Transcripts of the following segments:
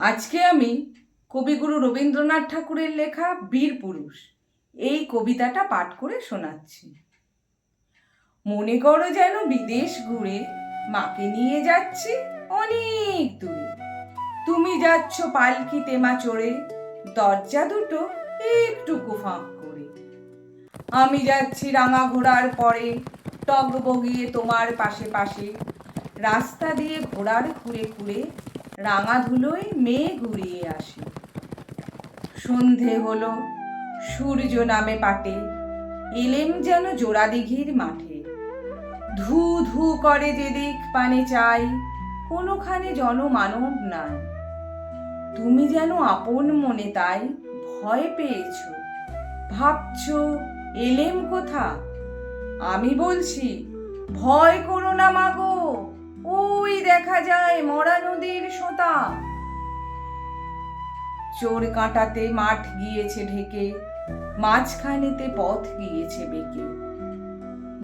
আজকে আমি কবিগুরু রবীন্দ্রনাথ ঠাকুরের লেখা বীর পুরুষ এই কবিতাটা পাঠ করে শোনাচ্ছি। মনে করো যেন বিদেশ ঘুরে মাকে নিয়ে যাচ্ছি অনেক দূরে। তুমি যাচ্ছ পালকিতে মা চড়ে, দরজা দুটো একটুকু ফাঁক করে। আমি যাচ্ছি রাঙা ঘোড়ার পরে, টগ বগিয়ে তোমার পাশে পাশে। রাস্তা দিয়ে ঘোড়ার খুঁড়ে খুঁড়ে রাঙা ধুলোয় মেঘ উড়িয়ে আসে। সন্ধে হলো, সূর্য নামে পাটে, এলেম যেন জোড়া দিঘির মাঠে। ধু ধু করে যেদিক পানে চাই, কোনোখানে জনমানব নাই। তুমি যেন আপন মনে তাই ভয় পেয়েছ, ভাবছ এলেম কোথা। আমি বলছি ভয় করো না মাগো, ওই দেখা যায় মরা নদীর সোঁতা। চোর কাঁটাতে মাঠ গিয়েছে ঢেকে, মাঝখানেতে পথ গিয়েছে বেঁকে।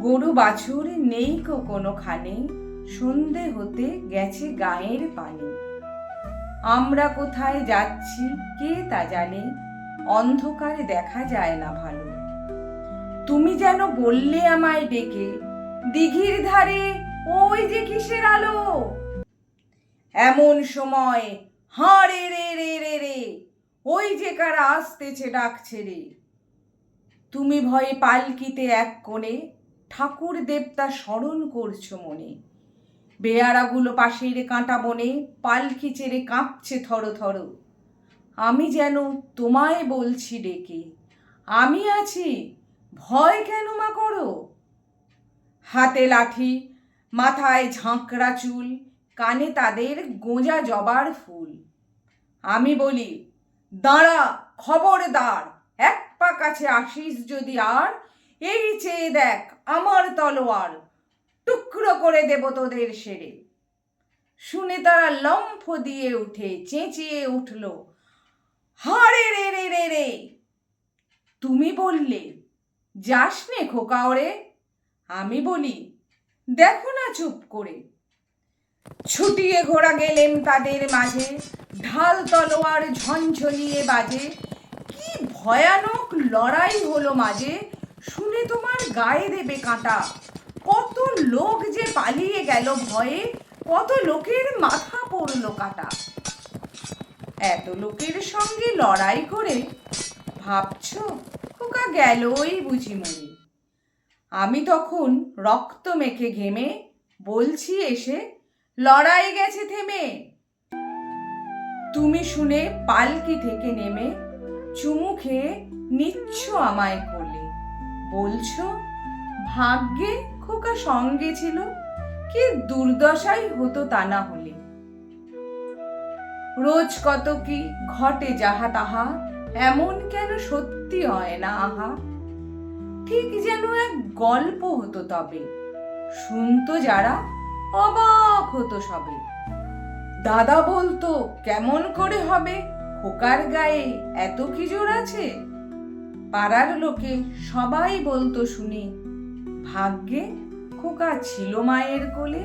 গরু বাছুর নেই কোনোখানে, সন্ধে হতে গেছে গায়ের পানে। আমরা কোথায় যাচ্ছি কে তা জানে, অন্ধকারে দেখা যায় না ভালো। তুমি যেন বললে আমায় ডেকে, দিঘির ধারে ওই যে কিসের আলো। এমন সময় হাঁড়ে রে রে রে রে, ওই যে কারা আসতেছে ডাকছে রে। তুমি ভয়ে পালকিতে এক কোণে ঠাকুর দেবতা স্মরণ করছো মনে। বেয়ারাগুলো পাশের কাঁটা বনে পালকি চেড়ে কাঁপছে থর থর। আমি যেন তোমায় বলছি ডেকে, আমি আছি, ভয় কেন মা করো। হাতে লাঠি, মাথায় ঝাঁকড়া চুল, কানে তাদের গোঁজা জবার ফুল। আমি বলি দাঁড়া খবরদার, এক পা কাছে আসিস যদি আর, এই চেয়ে দেখ আমার তলোয়ার, টুকরো করে দেব তোদের সেরে। শুনে তারা লম্ফ দিয়ে উঠে চেঁচিয়ে উঠল, হারে রে রে রে রে। তুমি বললে যাস নে খোকা ওরে। আমি বলি দেখো না চুপ করে। ছুটিয়ে ঘোড়া গেলেন তাদের মাঝে, ঢাল তলোয়ার ঝনঝনিয়ে বাজে। কি ভয়ানক লড়াই হলো মাঝে, শুনে তোমার গায়ে দেবে কাঁটা। কত লোক যে পালিয়ে গেল ভয়ে, কত লোকের মাথা পড়লো কাটা। এত লোকের সঙ্গে লড়াই করে ভাবছো খোকা গেলই বুঝি মরে। আমি তখন রক্ত মেখে ঘেমে বলছি এসে, লড়াই গেছে থেমে। তুমি শুনে পালকি থেকে নেমে চুমু খেয়ে নিচ্ছ আমায় কোলে। বলছো ভাগ্যে খোকা সঙ্গে ছিল, কি দুর্দশাই হতো তা না হলে। রোজ কত কি ঘটে যাহা তাহা, এমন কেন সত্যি হয় না আহা। ঠিক যেন এক গল্প হতো তবে, শুনতো যারা অবাক হতো সবে। দাদা বলতো কেমন করে হবে, খোকার গায়ে এত কি জোর আছে। পাড়ার লোকে সবাই বলতো শুনে, ভাগ্যে খোকা ছিল মায়ের কোলে।